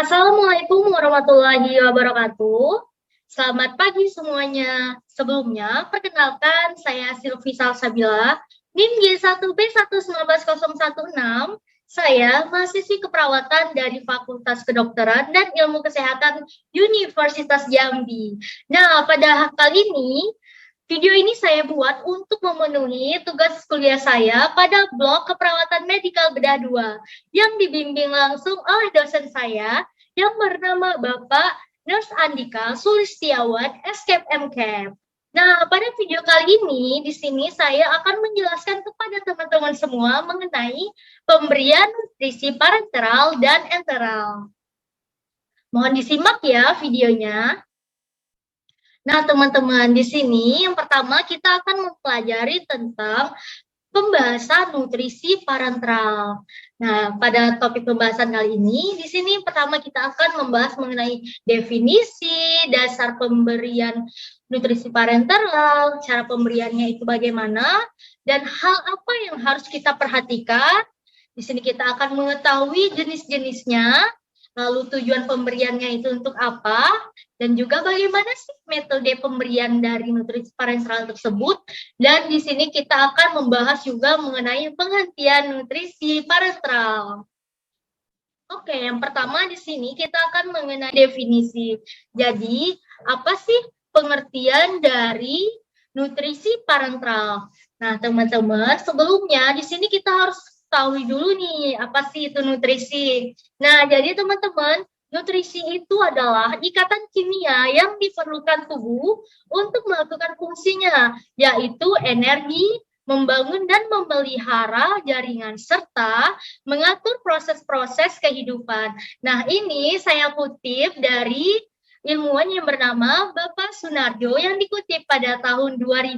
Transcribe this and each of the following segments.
Assalamualaikum warahmatullahi wabarakatuh. Selamat pagi semuanya. Sebelumnya, perkenalkan saya Silvi Salsabila, NIM G1B19116. Saya mahasiswi keperawatan dari Fakultas Kedokteran dan Ilmu Kesehatan Universitas Jambi. Nah, pada kali ini, video ini saya buat untuk memenuhi tugas kuliah saya pada blok keperawatan medikal bedah 2 yang dibimbing langsung oleh dosen saya yang bernama Bapak Nurse Andika Sulistiawan, SKEP MKEP. Nah, pada video kali ini, di sini saya akan menjelaskan kepada teman-teman semua mengenai pemberian nutrisi parenteral dan enteral. Mohon disimak ya videonya. Nah, teman-teman, di sini yang pertama kita akan mempelajari tentang pembahasan nutrisi parenteral. Nah, pada topik pembahasan kali ini, di sini pertama kita akan membahas mengenai definisi, dasar pemberian nutrisi parenteral, cara pemberiannya itu bagaimana, dan hal apa yang harus kita perhatikan. Di sini kita akan mengetahui jenis-jenisnya, lalu tujuan pemberiannya itu untuk apa, dan juga bagaimana sih metode pemberian dari nutrisi parenteral tersebut. Dan di sini kita akan membahas juga mengenai penghentian nutrisi parenteral. Oke, yang pertama di sini kita akan mengenai definisi. Jadi, apa sih pengertian dari nutrisi parenteral? Nah, teman-teman, sebelumnya di sini kita harus tahu dulu nih, apa sih itu nutrisi. Nah, jadi teman-teman, nutrisi itu adalah ikatan kimia yang diperlukan tubuh untuk melakukan fungsinya, yaitu energi, membangun dan memelihara jaringan, serta mengatur proses-proses kehidupan. Nah, ini saya kutip dari ilmuwan yang bernama Bapak Sunarjo yang dikutip pada tahun 2000.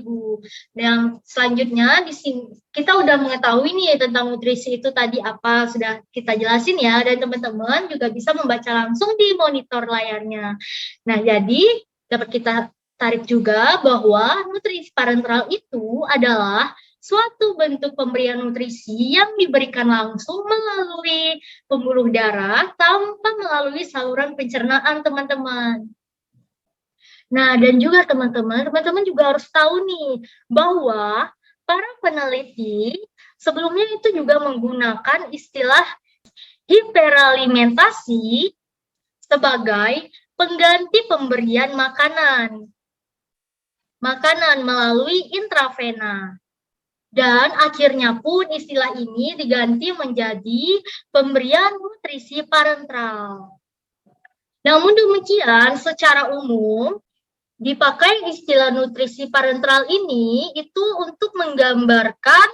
Yang selanjutnya di sini kita udah mengetahui nih tentang nutrisi itu tadi apa, sudah kita jelasin ya, dan teman-teman juga bisa membaca langsung di monitor layarnya. Nah, jadi dapat kita tarik juga bahwa nutrisi parenteral itu adalah suatu bentuk pemberian nutrisi yang diberikan langsung melalui pembuluh darah tanpa melalui saluran pencernaan, teman-teman. Nah, dan juga teman-teman juga harus tahu nih bahwa para peneliti sebelumnya itu juga menggunakan istilah hiperalimentasi sebagai pengganti pemberian makanan melalui intravena. Dan akhirnya pun istilah ini diganti menjadi pemberian nutrisi parenteral. Namun demikian, secara umum, dipakai istilah nutrisi parenteral ini itu untuk menggambarkan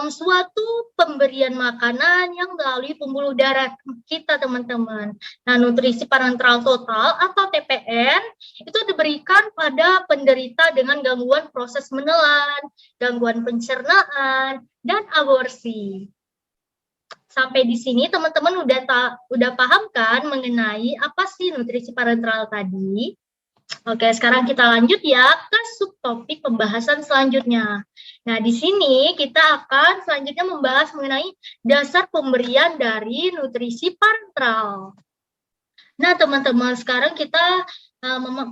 suatu pemberian makanan yang melalui pembuluh darah kita, teman-teman. Nah, nutrisi parenteral total atau TPN itu diberikan pada penderita dengan gangguan proses menelan, gangguan pencernaan, dan aborsi. Sampai di sini teman-teman udah paham kan mengenai apa sih nutrisi parenteral tadi? Oke, sekarang kita lanjut ya ke subtopik pembahasan selanjutnya. Nah, di sini kita akan selanjutnya membahas mengenai dasar pemberian dari nutrisi parenteral. Nah, teman-teman, sekarang kita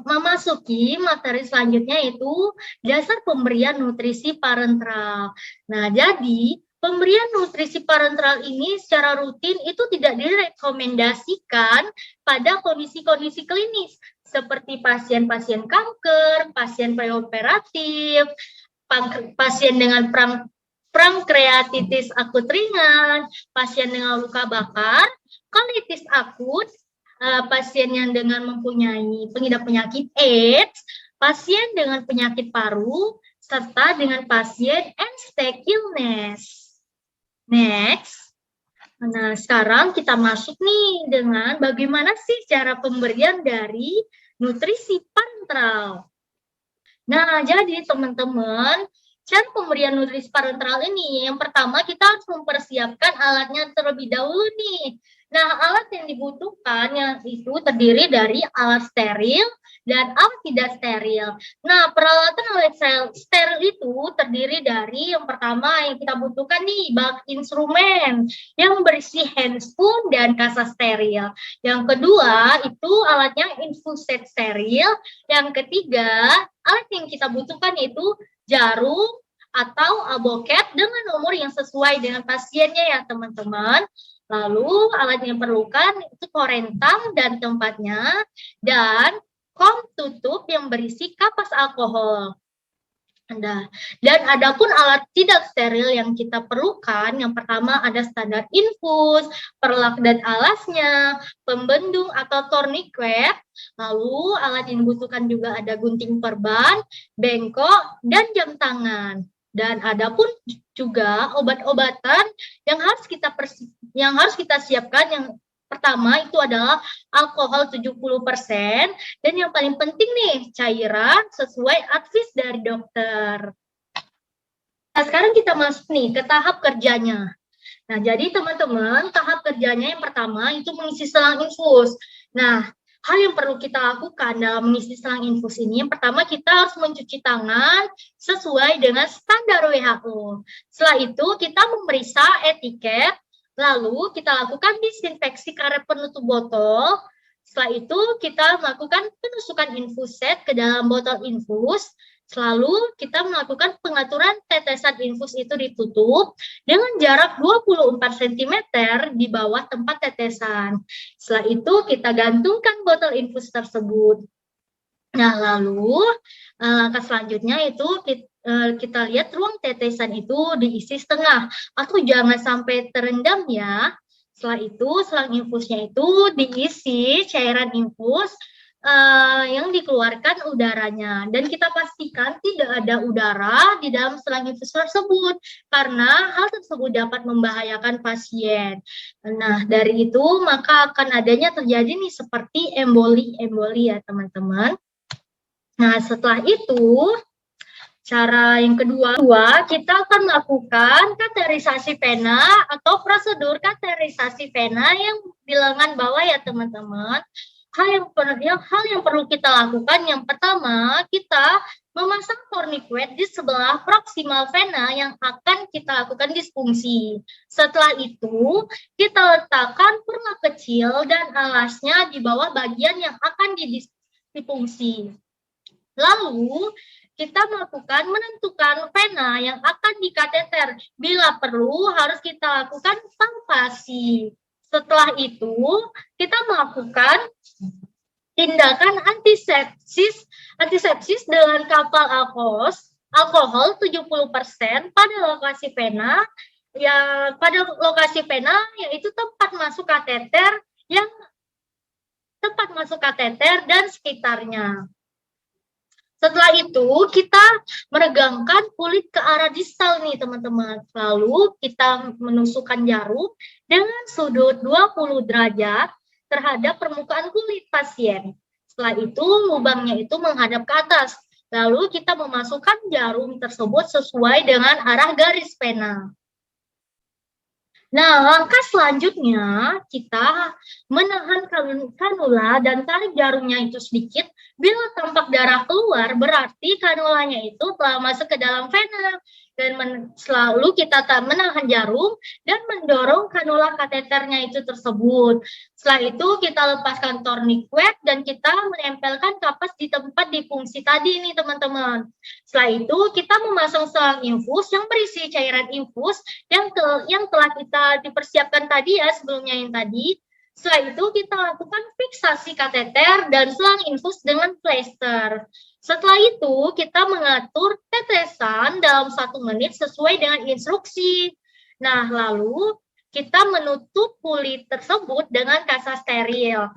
memasuki materi selanjutnya, yaitu dasar pemberian nutrisi parenteral. Nah, jadi pemberian nutrisi parenteral ini secara rutin itu tidak direkomendasikan pada kondisi-kondisi klinis seperti pasien-pasien kanker, pasien preoperatif, pasien dengan pankreatitis akut ringan, pasien dengan luka bakar, kolitis akut, pasien yang dengan mempunyai pengidap penyakit AIDS, pasien dengan penyakit paru, serta dengan pasien end-stage illness. Next. Nah, sekarang kita masuk nih dengan bagaimana sih cara pemberian dari nutrisi parenteral. Nah, jadi teman-teman, cara pemberian nutrisi parenteral ini, yang pertama kita harus mempersiapkan alatnya terlebih dahulu nih. Nah, alat yang dibutuhkan itu terdiri dari alat steril dan alat tidak steril. Nah, peralatan alat steril itu terdiri dari yang pertama yang kita butuhkan nih, bak instrumen yang berisi handspoon dan kasa steril. Yang kedua itu alatnya infus set steril. Yang ketiga, alat yang kita butuhkan itu jarum atau alboket dengan nomor yang sesuai dengan pasiennya ya teman-teman. Lalu alat yang diperlukan itu korentam dan tempatnya, dan kom tutup yang berisi kapas alkohol. Nah, dan adapun alat tidak steril yang kita perlukan, yang pertama ada standar infus, perlak dan alasnya, pembendung atau tourniquet, lalu alat yang dibutuhkan juga ada gunting perban, bengkok, dan jam tangan. Dan adapun juga obat-obatan yang harus kita siapkan, yang pertama itu adalah alkohol 70%, dan yang paling penting nih, cairan sesuai advis dari dokter. Nah, sekarang kita masuk nih ke tahap kerjanya. Nah, jadi teman-teman, tahap kerjanya yang pertama itu mengisi selang infus. Nah, hal yang perlu kita lakukan dalam mengisi selang infus ini, yang pertama kita harus mencuci tangan sesuai dengan standar WHO. Setelah itu kita memeriksa etiket, lalu kita lakukan disinfeksi karet penutup botol. Setelah itu kita melakukan penusukan infus set ke dalam botol infus. Selalu kita melakukan pengaturan tetesan infus itu ditutup dengan jarak 24 cm di bawah tempat tetesan. Setelah itu kita gantungkan botol infus tersebut. Nah, lalu langkah selanjutnya itu kita lihat ruang tetesan itu diisi setengah atau jangan sampai terendam ya. Setelah itu selang infusnya itu diisi cairan infus yang dikeluarkan udaranya, dan kita pastikan tidak ada udara di dalam selang infus tersebut karena hal tersebut dapat membahayakan pasien. Nah, dari itu maka akan adanya terjadi nih seperti emboli ya teman-teman. Nah, setelah itu cara yang kedua, kita akan melakukan kateterisasi vena atau prosedur kateterisasi vena yang di lengan bawah ya teman-teman. Hal yang perlu kita lakukan, yang pertama kita memasang tourniquet di sebelah proksimal vena yang akan kita lakukan disfungsi. Setelah itu kita letakkan perlak kecil dan alasnya di bawah bagian yang akan disfungsi. Lalu kita menentukan vena yang akan dikateter. Bila perlu harus kita lakukan palpasi. Setelah itu, kita melakukan tindakan antisepsis dengan kapal alkohol 70% pada lokasi vena. Ya, pada lokasi vena yaitu tempat masuk kateter dan sekitarnya. Setelah itu, kita meregangkan kulit ke arah distal nih, teman-teman. Lalu, kita menusukkan jarum dengan sudut 20 derajat terhadap permukaan kulit pasien. Setelah itu, lubangnya itu menghadap ke atas. Lalu, kita memasukkan jarum tersebut sesuai dengan arah garis pena. Nah, langkah selanjutnya kita menahan kanula dan tarik jarumnya itu sedikit. Bila tampak darah keluar, berarti kanulanya itu telah masuk ke dalam vena. Dan selalu kita menahan jarum dan mendorong kanula kateternya itu tersebut. Setelah itu kita lepaskan tourniquet dan kita menempelkan kapas di tempat difungsi tadi nih teman-teman. Setelah itu kita memasang selang infus yang berisi cairan infus yang telah kita dipersiapkan tadi ya sebelumnya yang tadi. Setelah itu kita lakukan fiksasi kateter dan selang infus dengan plester. Setelah itu kita mengatur tetesan dalam 1 menit sesuai dengan instruksi. Nah, lalu kita menutup kulit tersebut dengan kasa steril.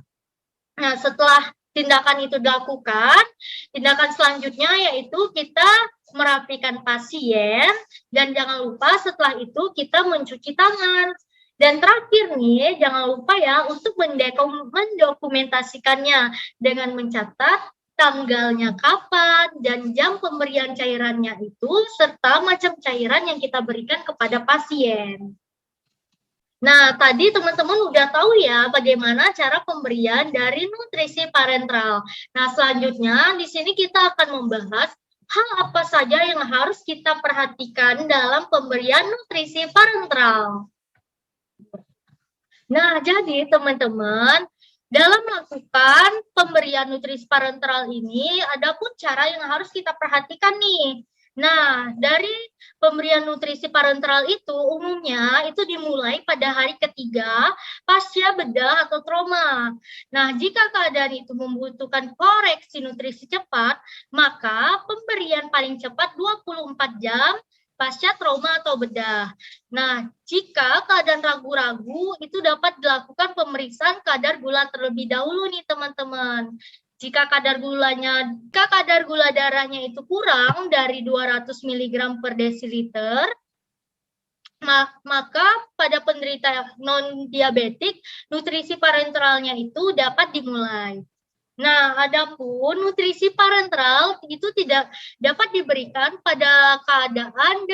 Nah, setelah tindakan itu dilakukan, tindakan selanjutnya yaitu kita merapikan pasien, dan jangan lupa setelah itu kita mencuci tangan. Dan terakhir nih, jangan lupa ya untuk mendokumentasikannya dengan mencatat tanggalnya kapan dan jam pemberian cairannya itu, serta macam cairan yang kita berikan kepada pasien. Nah, tadi teman-teman udah tahu ya bagaimana cara pemberian dari nutrisi parenteral. Nah, selanjutnya di sini kita akan membahas hal apa saja yang harus kita perhatikan dalam pemberian nutrisi parenteral. Nah, jadi teman-teman, dalam melakukan pemberian nutrisi parenteral ini, ada pun cara yang harus kita perhatikan nih. Nah, dari pemberian nutrisi parenteral itu umumnya itu dimulai pada hari ketiga pasca bedah atau trauma. Nah, jika keadaan itu membutuhkan koreksi nutrisi cepat, maka pemberian paling cepat 24 jam pasca trauma atau bedah. Nah, jika keadaan ragu-ragu, itu dapat dilakukan pemeriksaan kadar gula terlebih dahulu nih teman-teman. Jika kadar gula darahnya itu kurang dari 200 mg per desiliter, maka pada penderita non-diabetik, nutrisi parenteralnya itu dapat dimulai. Nah, adapun nutrisi parenteral itu tidak dapat diberikan pada keadaan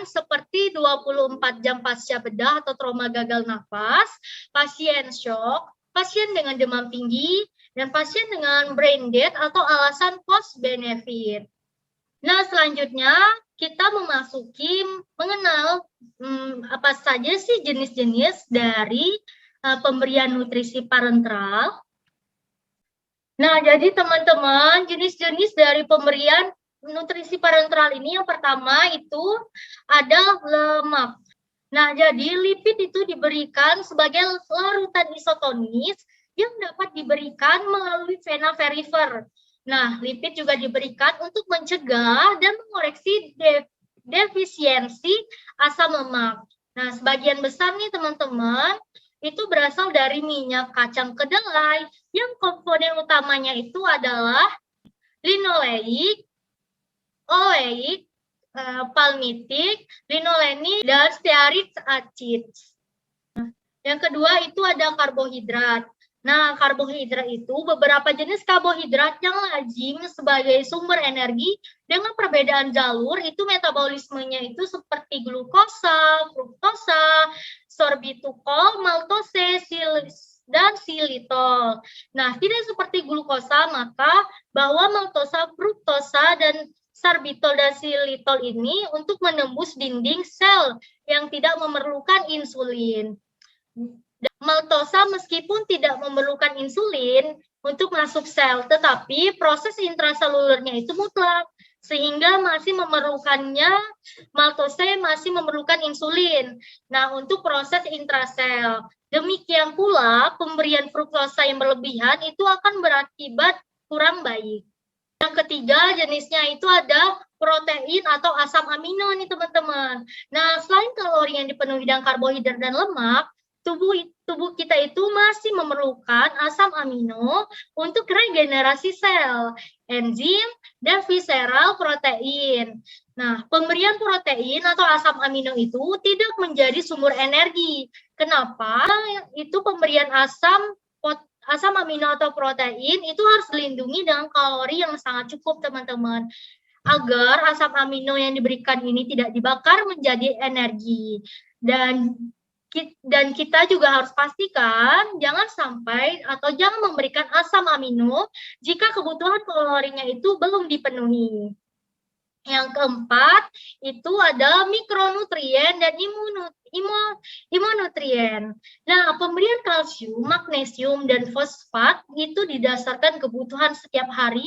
seperti 24 jam pasca bedah atau trauma gagal nafas, pasien shock, pasien dengan demam tinggi, dan pasien dengan brain death atau alasan cost benefit. Nah, selanjutnya kita mengenal apa saja sih jenis-jenis dari pemberian nutrisi parenteral. Nah, jadi teman-teman, jenis-jenis dari pemberian nutrisi parenteral ini yang pertama itu ada lemak. Nah, jadi lipid itu diberikan sebagai larutan isotonis yang dapat diberikan melalui vena perifer. Nah, lipid juga diberikan untuk mencegah dan mengoreksi defisiensi asam lemak. Nah, sebagian besar nih teman-teman, itu berasal dari minyak kacang kedelai yang komponen utamanya itu adalah linoleik, oleik, palmitik, linolenik, dan stearik acid. Yang kedua itu ada karbohidrat. Nah, karbohidrat itu beberapa jenis karbohidrat yang lazim sebagai sumber energi dengan perbedaan jalur itu metabolismenya itu seperti glukosa, fruktosa, sorbitol, maltose, dan xilitol. Nah, tidak seperti glukosa, maka bahwa maltosa, fruktosa, dan sorbitol dan xilitol ini untuk menembus dinding sel yang tidak memerlukan insulin. Maltosa meskipun tidak memerlukan insulin untuk masuk sel, tetapi proses intraselulernya itu mutlak, sehingga maltose masih memerlukan insulin. Nah, untuk proses intrasel. Demikian pula, pemberian fruktosa yang berlebihan itu akan berakibat kurang baik. Yang ketiga jenisnya itu ada protein atau asam amino nih teman-teman. Nah, selain kalori yang dipenuhi dengan karbohidrat dan lemak, tubuh kita itu masih memerlukan asam amino untuk regenerasi sel, enzim, dan visceral protein. Nah, pemberian protein atau asam amino itu tidak menjadi sumber energi. Kenapa? Itu pemberian asam amino atau protein itu harus dilindungi dengan kalori yang sangat cukup, teman-teman, agar asam amino yang diberikan ini tidak dibakar menjadi energi. Dan kita juga harus pastikan jangan memberikan asam amino jika kebutuhan kalorinya itu belum dipenuhi. Yang keempat itu ada mikronutrien dan imunutrien. Nah, pemberian kalsium, magnesium, dan fosfat itu didasarkan kebutuhan setiap hari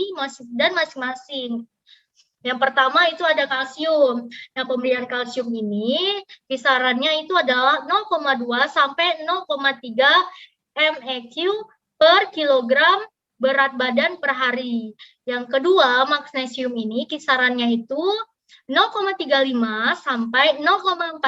dan masing-masing. Yang pertama itu ada kalsium. Nah, pemberian kalsium ini kisarannya itu adalah 0,2 sampai 0,3 MEq per kilogram berat badan per hari. Yang kedua, magnesium ini kisarannya itu 0,35 sampai 0,45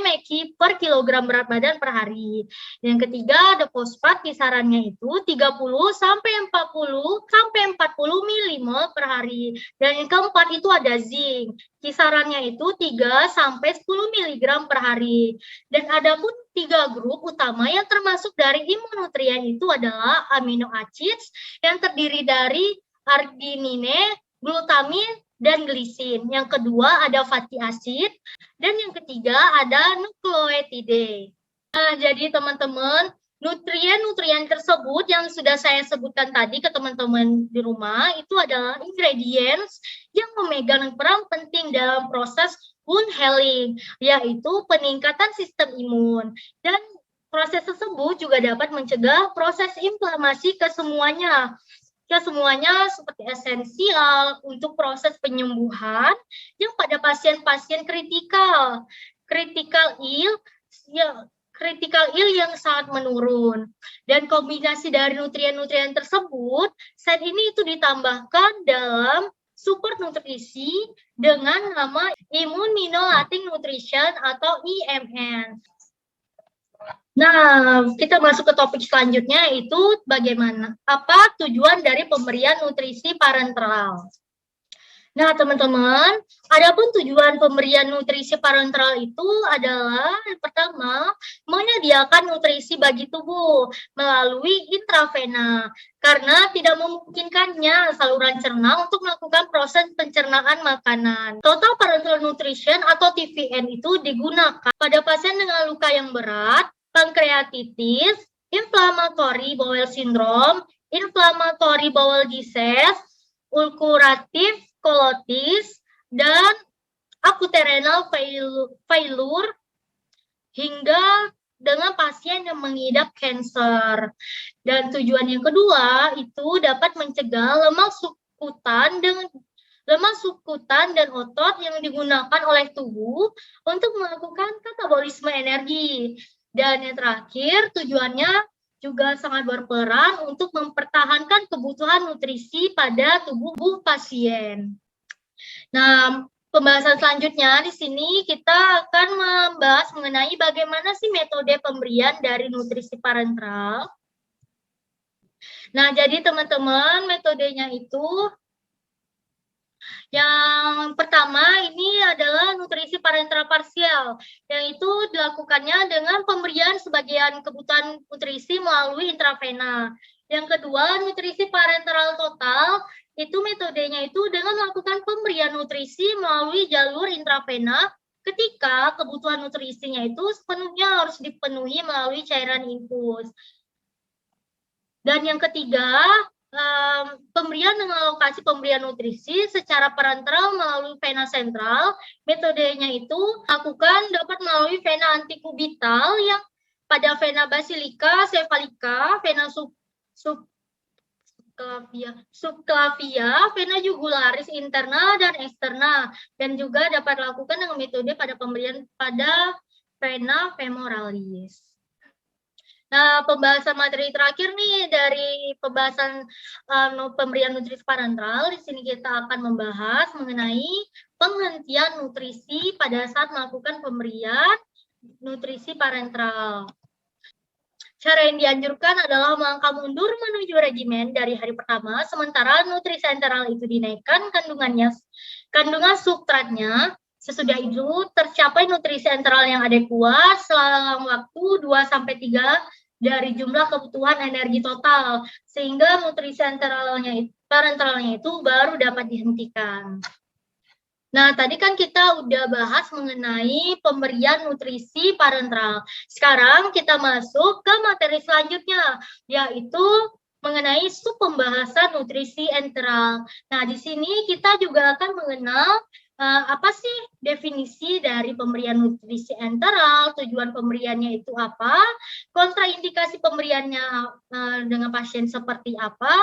MEq per kilogram berat badan per hari. Yang ketiga ada fosfat, kisarannya itu 30 sampai 40 milimol per hari. Dan yang keempat itu ada zinc, kisarannya itu 3 sampai 10 mg per hari. Dan ada pun 3 grup utama yang termasuk dari imunutrien itu adalah amino acids yang terdiri dari arginine, glutamin, dan glisin. Yang kedua ada fatty acid, dan yang ketiga ada nukleotida. Nah, jadi teman-teman, nutrien-nutrien tersebut yang sudah saya sebutkan tadi ke teman-teman di rumah itu adalah ingredients yang memegang peran penting dalam proses wound healing, yaitu peningkatan sistem imun. Dan proses tersebut juga dapat mencegah proses inflamasi ke semuanya seperti esensial untuk proses penyembuhan yang pada pasien-pasien kritikal yang sangat menurun. Dan kombinasi dari nutrien-nutrien tersebut saat ini itu ditambahkan dalam support nutrisi dengan nama immunomodulating nutrition atau IMN. Nah, kita masuk ke topik selanjutnya, yaitu apa tujuan dari pemberian nutrisi parenteral. Nah, teman-teman, adapun tujuan pemberian nutrisi parenteral itu adalah yang pertama, menyediakan nutrisi bagi tubuh melalui intravena, karena tidak memungkinkannya saluran cerna untuk melakukan proses pencernaan makanan. Total parenteral nutrition atau TPN itu digunakan pada pasien dengan luka yang berat, pankreatitis, inflammatory bowel syndrome, inflammatory bowel disease, ulcerative colitis, dan acute renal failure, hingga dengan pasien yang mengidap kanker. Dan tujuan yang kedua itu dapat mencegah lemak sukutan dan otot yang digunakan oleh tubuh untuk melakukan katabolisme energi. Dan yang terakhir, tujuannya juga sangat berperan untuk mempertahankan kebutuhan nutrisi pada tubuh pasien. Nah, pembahasan selanjutnya di sini kita akan membahas mengenai bagaimana sih metode pemberian dari nutrisi parenteral. Nah, jadi teman-teman, metodenya itu yang pertama ini adalah nutrisi parenteral parsial, yaitu dilakukannya dengan pemberian sebagian kebutuhan nutrisi melalui intravena. Yang kedua, nutrisi parenteral total, itu metodenya itu dengan melakukan pemberian nutrisi melalui jalur intravena ketika kebutuhan nutrisinya itu sepenuhnya harus dipenuhi melalui cairan infus. Dan yang ketiga, pemberian dengan lokasi pemberian nutrisi secara parenteral melalui vena sentral. Metodenya itu dapat melalui vena antikubital yang pada vena basilika, cephalica, vena subclavia, vena jugularis interna dan eksterna, dan juga dapat dilakukan dengan metode pada pemberian pada vena femoralis. Nah, pembahasan materi terakhir nih dari pembahasan pemberian nutrisi parenteral. Di sini kita akan membahas mengenai penghentian nutrisi pada saat melakukan pemberian nutrisi parenteral. Cara yang dianjurkan adalah melangkah mundur menuju regimen dari hari pertama, sementara nutrisi enteral itu dinaikkan kandungan substratnya. Sesudah itu tercapai nutrisi enteral yang adekuat selang waktu 2-3 dari jumlah kebutuhan energi total, sehingga nutrisi parenteralnya itu baru dapat dihentikan. Nah, tadi kan kita udah bahas mengenai pemberian nutrisi parenteral. Sekarang kita masuk ke materi selanjutnya, yaitu mengenai pembahasan nutrisi enteral. Nah, di sini kita juga akan mengenal apa sih definisi dari pemberian nutrisi enteral, tujuan pemberiannya itu apa, kontraindikasi pemberiannya dengan pasien seperti apa,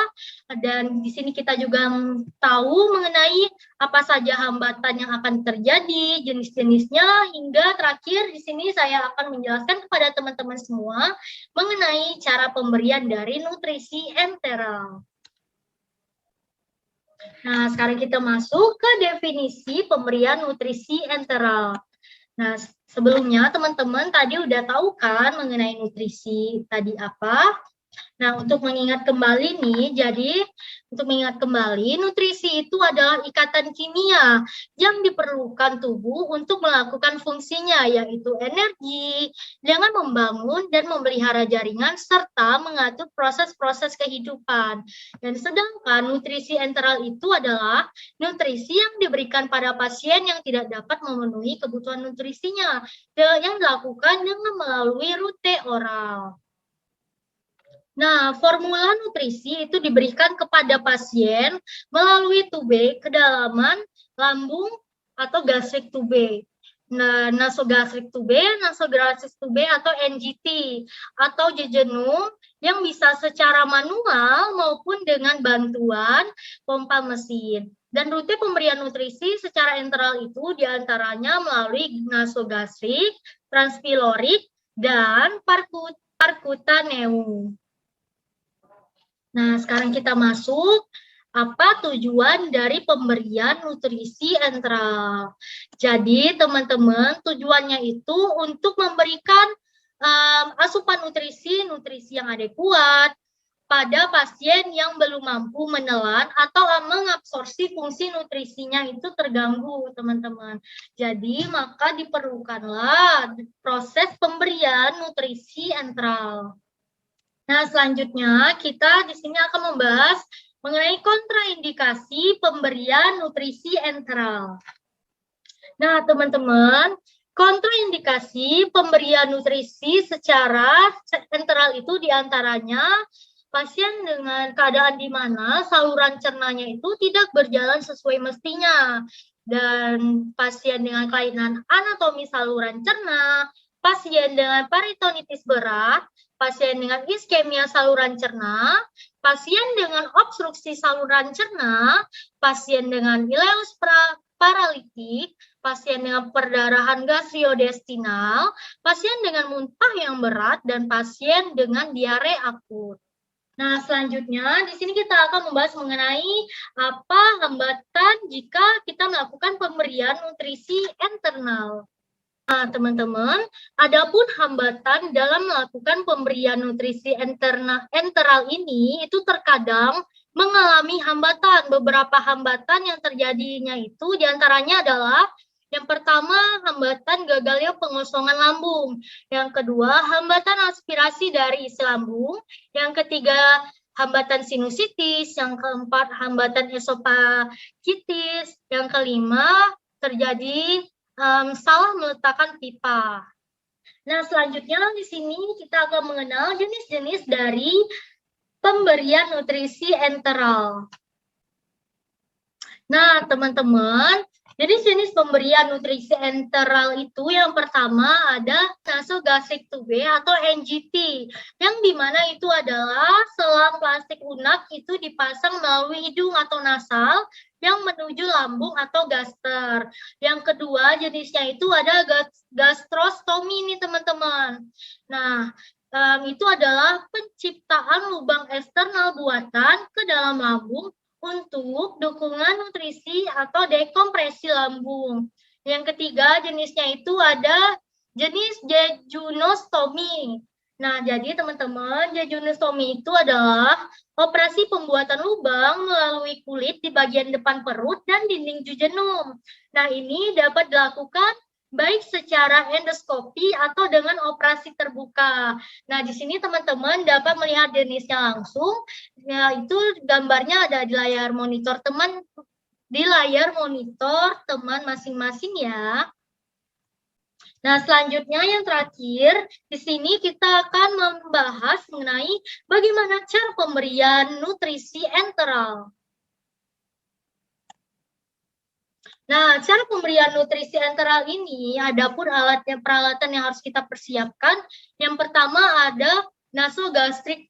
dan di sini kita juga tahu mengenai apa saja hambatan yang akan terjadi, jenis-jenisnya, hingga terakhir di sini saya akan menjelaskan kepada teman-teman semua mengenai cara pemberian dari nutrisi enteral. Nah, sekarang kita masuk ke definisi pemberian nutrisi enteral. Nah, sebelumnya teman-teman tadi udah tahu kan mengenai nutrisi tadi apa? Nah, untuk mengingat kembali nih, jadi untuk mengingat kembali, nutrisi itu adalah ikatan kimia yang diperlukan tubuh untuk melakukan fungsinya, yaitu energi, dengan membangun dan memelihara jaringan, serta mengatur proses-proses kehidupan. Dan sedangkan nutrisi enteral itu adalah nutrisi yang diberikan pada pasien yang tidak dapat memenuhi kebutuhan nutrisinya, yang dilakukan dengan melalui rute oral. Nah, formula nutrisi itu diberikan kepada pasien melalui tube kedalaman lambung atau gastric tube. Nah, nasogastric tube atau NGT atau jejunum yang bisa secara manual maupun dengan bantuan pompa mesin. Dan rute pemberian nutrisi secara enteral itu diantaranya melalui nasogastrik, transpilorik, dan percutaneum. Nah, sekarang kita masuk apa tujuan dari pemberian nutrisi enteral. Jadi, teman-teman, tujuannya itu untuk memberikan asupan nutrisi yang adekuat pada pasien yang belum mampu menelan atau mengabsorpsi fungsi nutrisinya itu terganggu, teman-teman. Jadi, maka diperlukanlah proses pemberian nutrisi enteral. Nah, selanjutnya kita di sini akan membahas mengenai kontraindikasi pemberian nutrisi enteral. Nah, teman-teman, kontraindikasi pemberian nutrisi secara enteral itu diantaranya pasien dengan keadaan di mana saluran cernanya itu tidak berjalan sesuai mestinya, dan pasien dengan kelainan anatomi saluran cerna, pasien dengan peritonitis berat, pasien dengan iskemia saluran cerna, pasien dengan obstruksi saluran cerna, pasien dengan ileus paralitik, pasien dengan perdarahan gastrointestinal, pasien dengan muntah yang berat, dan pasien dengan diare akut. Nah, selanjutnya di sini kita akan membahas mengenai apa hambatan jika kita melakukan pemberian nutrisi internal. Nah, teman-teman, adapun hambatan dalam melakukan pemberian nutrisi enteral ini itu terkadang mengalami hambatan. Beberapa hambatan yang terjadinya itu diantaranya adalah yang pertama, hambatan gagalnya pengosongan lambung. Yang kedua, hambatan aspirasi dari isi lambung. Yang ketiga, hambatan sinusitis. Yang keempat, hambatan esofagitis. Yang kelima, terjadi salah meletakkan pipa. Nah, selanjutnya di sini kita akan mengenal jenis-jenis dari pemberian nutrisi enteral. Nah, teman-teman, jenis-jenis pemberian nutrisi enteral itu yang pertama ada nasogastric tube atau NGT, yang dimana itu adalah selang plastik lunak itu dipasang melalui hidung atau nasal yang menuju lambung atau gaster. Yang kedua jenisnya itu ada gastrostomi nih teman-teman. Nah, itu adalah penciptaan lubang eksternal buatan ke dalam lambung untuk dukungan nutrisi atau dekompresi lambung. Yang ketiga jenisnya itu ada jenis jejunostomi. Nah, jadi teman-teman, jejunostomi itu adalah operasi pembuatan lubang melalui kulit di bagian depan perut dan dinding jejunum. Nah, ini dapat dilakukan baik secara endoskopi atau dengan operasi terbuka. Nah, di sini teman-teman dapat melihat jenisnya langsung. Ya, itu gambarnya ada di layar monitor teman masing-masing ya. Nah, selanjutnya yang terakhir, di sini kita akan membahas mengenai bagaimana cara pemberian nutrisi enteral. Nah, cara pemberian nutrisi enteral ini, adapun peralatan yang harus kita persiapkan. Yang pertama ada nasogastric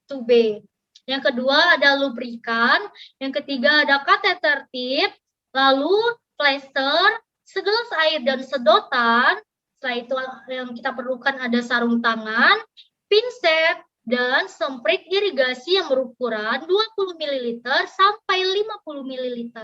tube. Yang kedua ada lubrikan. Yang ketiga ada kateter tip. Lalu plester, segelas air dan sedotan. Setelah itu yang kita perlukan ada sarung tangan, pinset, dan semprit irigasi yang berukuran 20 ml sampai 50 ml.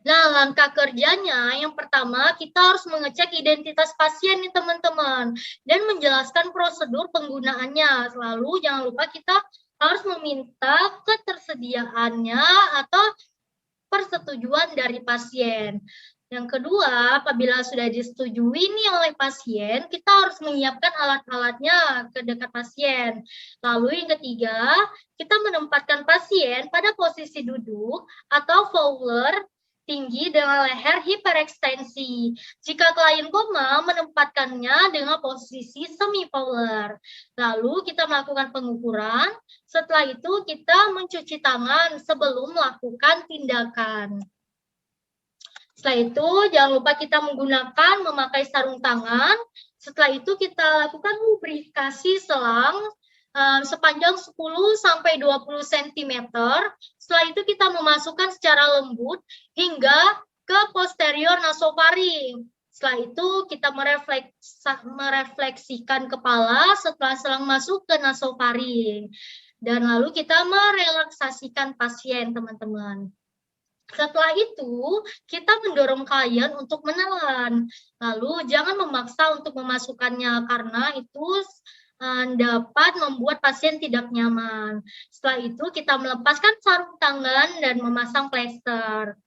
Nah, langkah kerjanya yang pertama kita harus mengecek identitas pasien nih teman-teman dan menjelaskan prosedur penggunaannya. Lalu jangan lupa kita harus meminta ketersediaannya atau persetujuan dari pasien. Yang kedua, apabila sudah disetujui nih oleh pasien, kita harus menyiapkan alat-alatnya ke dekat pasien. Lalu yang ketiga, kita menempatkan pasien pada posisi duduk atau fowler tinggi dengan leher hiperekstensi. Jika klien koma, menempatkannya dengan posisi semi-fowler. Lalu kita melakukan pengukuran, setelah itu kita mencuci tangan sebelum melakukan tindakan. Setelah itu jangan lupa kita memakai sarung tangan. Setelah itu kita lakukan lubrikasi selang sepanjang 10 sampai 20 cm. Setelah itu kita memasukkan secara lembut hingga ke posterior nasofaring. Setelah itu kita merefleksikan kepala setelah selang masuk ke nasofaring. Dan lalu kita merelaksasikan pasien, teman-teman. Setelah itu, kita mendorong klien untuk menelan. Lalu, jangan memaksa untuk memasukkannya karena itu dapat membuat pasien tidak nyaman. Setelah itu, kita melepaskan sarung tangan dan memasang plester.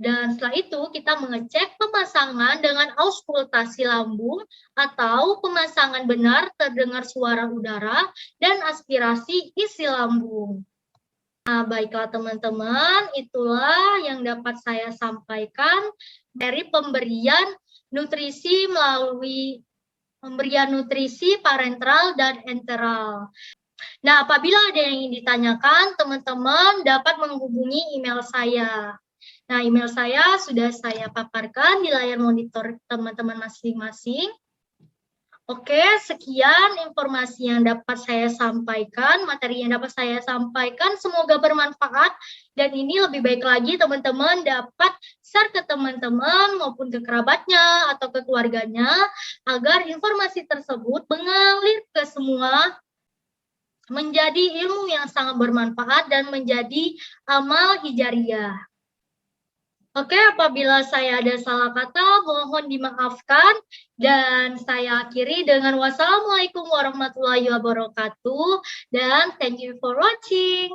Dan setelah itu, kita mengecek pemasangan dengan auskultasi lambung atau pemasangan benar terdengar suara udara dan aspirasi isi lambung. Nah, baiklah teman-teman, itulah yang dapat saya sampaikan dari pemberian nutrisi melalui pemberian nutrisi parenteral dan enteral. Nah, apabila ada yang ingin ditanyakan, teman-teman dapat menghubungi email saya. Nah, email saya sudah saya paparkan di layar monitor teman-teman masing-masing. Oke, sekian informasi yang dapat saya sampaikan, materi yang dapat saya sampaikan. Semoga bermanfaat dan ini lebih baik lagi teman-teman dapat share ke teman-teman maupun ke kerabatnya atau ke keluarganya agar informasi tersebut mengalir ke semua menjadi ilmu yang sangat bermanfaat dan menjadi amal hijariah. Oke, apabila saya ada salah kata, mohon dimaafkan. Dan saya akhiri dengan wassalamualaikum warahmatullahi wabarakatuh. Dan thank you for watching.